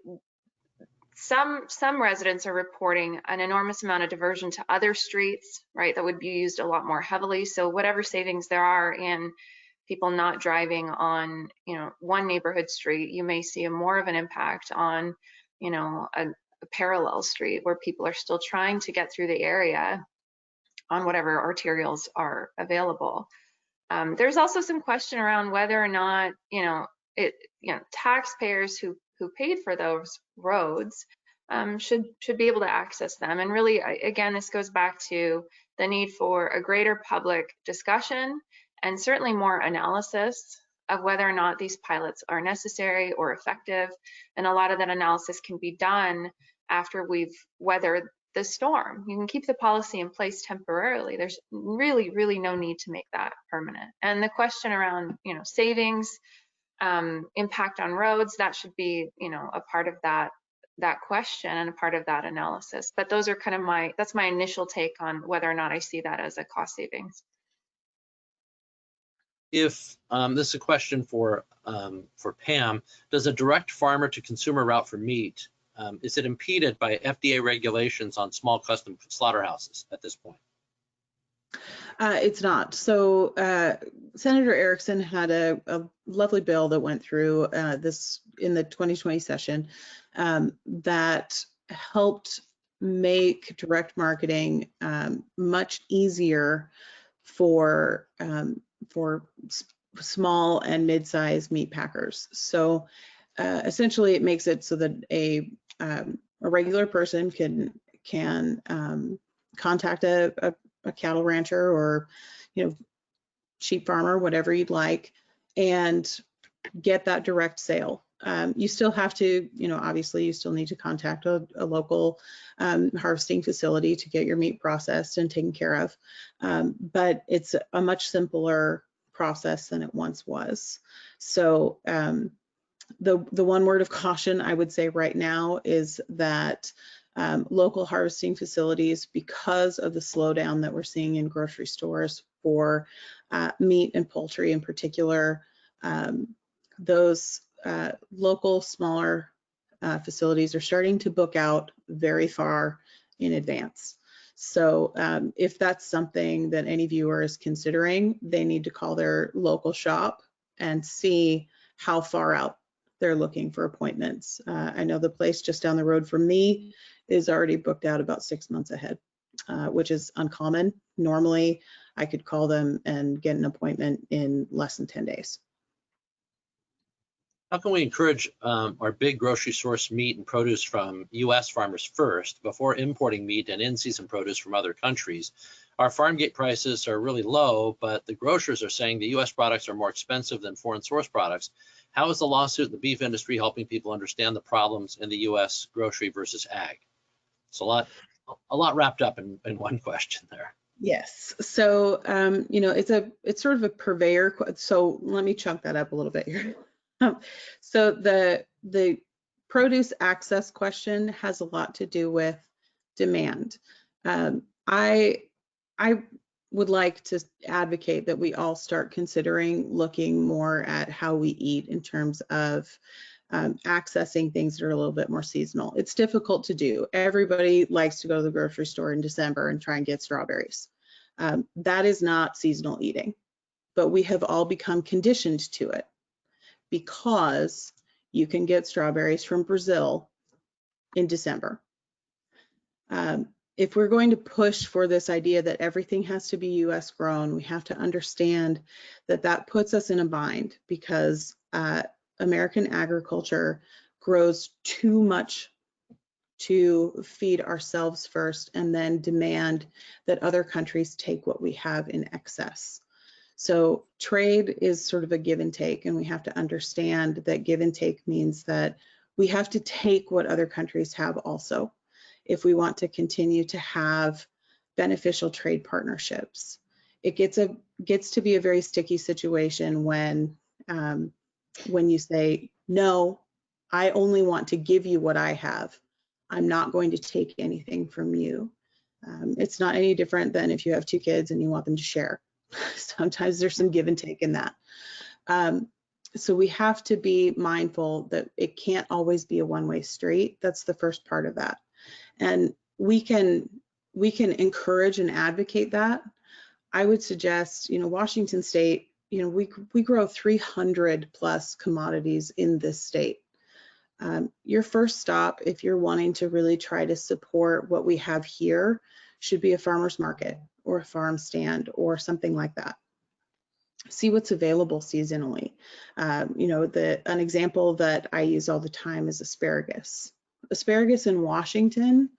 some residents are reporting an enormous amount of diversion to other streets, right, that would be used a lot more heavily. So whatever savings there are in people not driving on, one neighborhood street, you may see more of an impact on, a parallel street where people are still trying to get through the area on whatever arterials are available. There's also some question around whether or not, taxpayers who paid for those roads should be able to access them. And really, again, this goes back to the need for a greater public discussion and certainly more analysis of whether or not these pilots are necessary or effective. And a lot of that analysis can be done after we've weathered the storm. You can keep the policy in place temporarily. There's really, really no need to make that permanent. And the question around, savings, impact on roads, that should be, a part of that question and a part of that analysis. But those are kind of that's my initial take on whether or not I see that as a cost savings. If this is a question for Pam, does a direct farmer to consumer route for meat, is it impeded by FDA regulations on small custom slaughterhouses at this point? It's not. So Senator Erickson had a lovely bill that went through this in the 2020 session that helped make direct marketing much easier for small and mid-sized meat packers. So essentially, it makes it so that a regular person can contact a cattle rancher or sheep farmer, whatever you'd like, and get that direct sale. You still have to, obviously you still need to contact a local harvesting facility to get your meat processed and taken care of. But it's a much simpler process than it once was. So the one word of caution I would say right now is that local harvesting facilities, because of the slowdown that we're seeing in grocery stores for meat and poultry in particular, those local smaller facilities are starting to book out very far in advance. So if that's something that any viewer is considering, they need to call their local shop and see how far out they're looking for appointments. I know the place just down the road from me is already booked out about 6 months ahead, which is uncommon. Normally, I could call them and get an appointment in less than 10 days. How can we encourage our big grocery source meat and produce from U.S. farmers first before importing meat and in-season produce from other countries? Our farm gate prices are really low, but the grocers are saying the U.S. products are more expensive than foreign source products. How is the lawsuit in the beef industry helping people understand the problems in the U.S. grocery versus ag? It's a lot wrapped up in one question there. Yes. So, it's sort of a purveyor. So let me chunk that up a little bit here. So the produce access question has a lot to do with demand. I would like to advocate that we all start considering looking more at how we eat in terms of accessing things that are a little bit more seasonal. It's difficult to do. Everybody likes to go to the grocery store in December and try and get strawberries. That is not seasonal eating, but we have all become conditioned to it because you can get strawberries from Brazil in December. If we're going to push for this idea that everything has to be US grown, we have to understand that that puts us in a bind because American agriculture grows too much to feed ourselves first and then demand that other countries take what we have in excess. So trade is sort of a give and take, and we have to understand that give and take means that we have to take what other countries have also if we want to continue to have beneficial trade partnerships. It gets to be a very sticky situation when you say, no, I only want to give you what I have. I'm not going to take anything from you. It's not any different than if you have 2 kids and you want them to share. Sometimes there's some give and take in that. So we have to be mindful that it can't always be a one-way street. That's the first part of that. And we can encourage and advocate that. I would suggest, Washington State, we grow 300 plus commodities in this state. Your first stop, if you're wanting to really try to support what we have here, should be a farmer's market or a farm stand or something like that. See what's available seasonally. An example that I use all the time is asparagus. Asparagus in Washington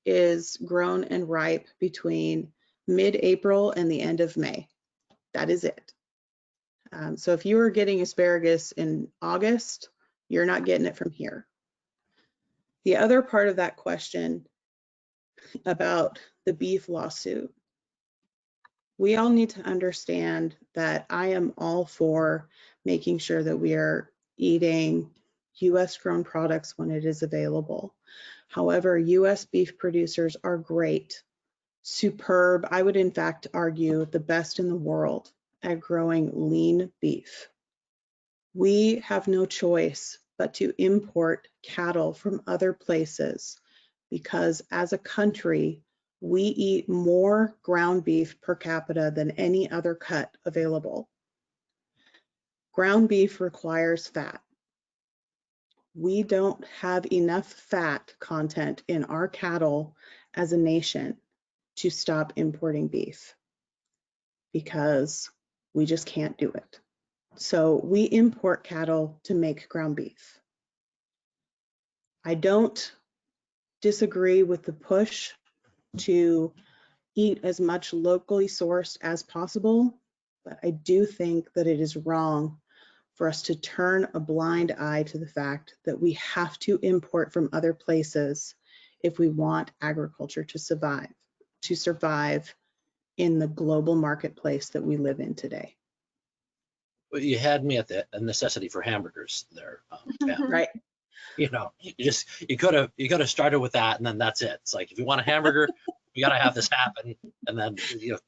is grown and ripe between mid-April and the end of May. That is it. So if you are getting asparagus in August, you're not getting it from here. The other part of that question about the beef lawsuit, we all need to understand that I am all for making sure that we are eating US grown products when it is available. However, US beef producers are great, superb, I would in fact argue the best in the world at growing lean beef. We have no choice but to import cattle from other places because as a country, we eat more ground beef per capita than any other cut available. Ground beef requires fat. We don't have enough fat content in our cattle as a nation to stop importing beef because we just can't do it. So we import cattle to make ground beef. I don't disagree with the push to eat as much locally sourced as possible, but I do think that it is wrong for us to turn a blind eye to the fact that we have to import from other places if we want agriculture to survive in the global marketplace that we live in today. Well, you had me at the necessity for hamburgers there. Right. You could have started with that, and then that's it. It's like, if you want a hamburger, we got to have this happen, and then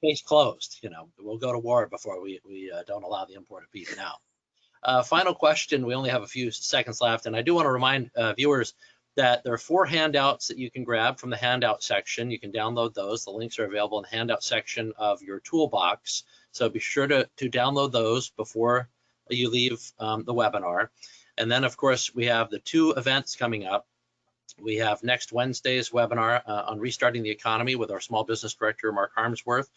case closed. We'll go to war before we don't allow the import of beef now. Final question. We only have a few seconds left, and I do want to remind viewers that there are 4 handouts that you can grab from the handout section. You can download those. The links are available in the handout section of your toolbox. So be sure to download those before you leave the webinar. And then, of course, we have the 2 events coming up. We have next Wednesday's webinar on restarting the economy with our small business director, Mark Harmsworth.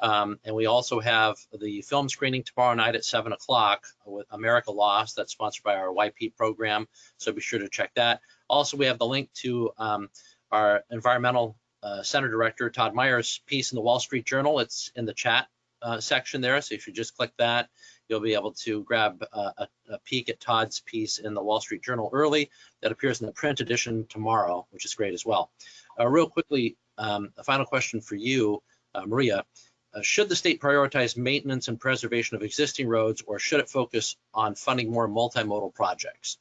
And we also have the film screening tomorrow night at 7 o'clock with America Lost. That's sponsored by our YP program. So be sure to check that. Also, we have the link to our environmental center director, Todd Meyer's piece in the Wall Street Journal. It's in the chat section there. So if you just click that, you'll be able to grab a peek at Todd's piece in the Wall Street Journal early. That appears in the print edition tomorrow, which is great as well. Real quickly, a final question for you, Mariya. Should the state prioritize maintenance and preservation of existing roads, or should it focus on funding more multimodal projects?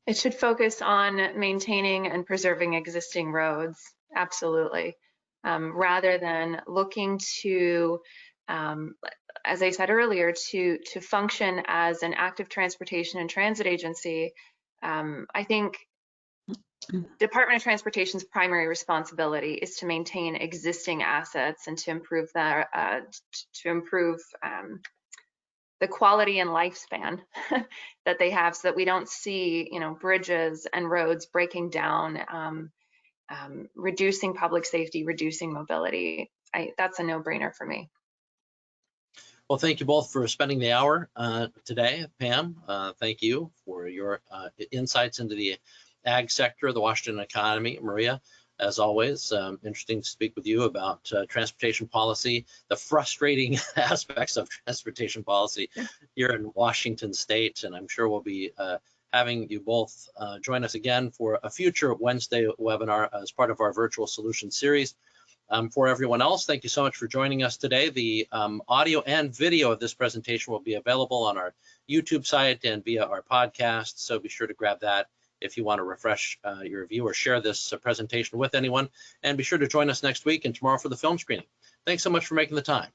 It should focus on maintaining and preserving existing roads, absolutely, rather than looking to, as I said earlier, to function as an active transportation and transit agency. I think Department of Transportation's primary responsibility is to maintain existing assets and to improve the quality and lifespan that they have, so that we don't see, bridges and roads breaking down, reducing public safety, reducing mobility. That's a no-brainer for me. Well, thank you both for spending the hour today. Pam, thank you for your insights into the ag sector, the Washington economy. Mariya, as always, interesting to speak with you about transportation policy, the frustrating aspects of transportation policy here in Washington State. And I'm sure we'll be having you both join us again for a future Wednesday webinar as part of our virtual solution series. For everyone else, thank you so much for joining us today. The audio and video of this presentation will be available on our YouTube site and via our podcast, so be sure to grab that if you want to refresh your view or share this presentation with anyone. And be sure to join us next week and tomorrow for the film screening. Thanks so much for making the time.